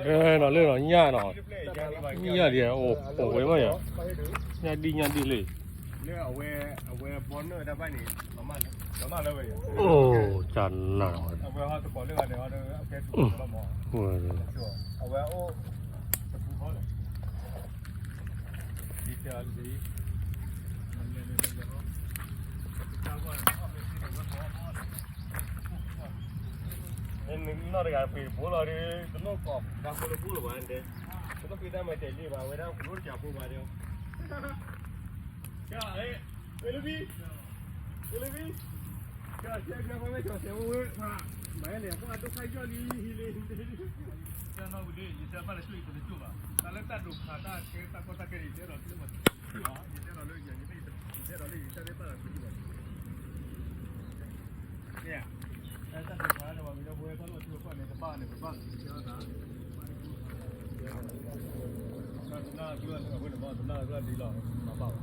နော်လေနော်ညနော်ညတယ်ဟိုဝဲမရညဒီလေလေအဝဲပေါ်နေတာပိုင်းနေမမလည်းပဲโอ้จันน่ะအဝဲဟာတပေါ်လေးကနေဟာအကဲတူတော့မောဟုတ်အဝဲအိုးတပူဟောလေဒီတရားလေးနော်ရပြီဘောလာရီတော့ကောဒါကိုဘူးလို့ပါတယ်တော့ပြည်သားမတဲ့လေးပါဝဲတော့ဘလို့ကြာပို့ပါတယ်ကြာဟဲ့ဘယ်လိုပြီးကြာဆက်ကြပါမယ်ကျော်ဆေဝဲဟာမဲလေကတော့ခိုင်ကြလီဟီလေကျန်တော့ဒီရစပါလေဆွေးကိုကျူပါဒါလည်းတတ်လို့ခါတာကဲတတ်တော့ကဲရီတဲ့တော့ဒီမှာကျူပါဒီတဲ့တော့လို့ရနေပြီတဲ့တော့လေးဆက်တဲ့ပါကျူပါကဲအဲ့ဒါကဘာလို့မလို့ဘယ်တော့သူ့ကိုလည်းပါနေပါပြောတာနာကျူရတော့ဘယ်မှာနာကဒီလောက်မပေါ့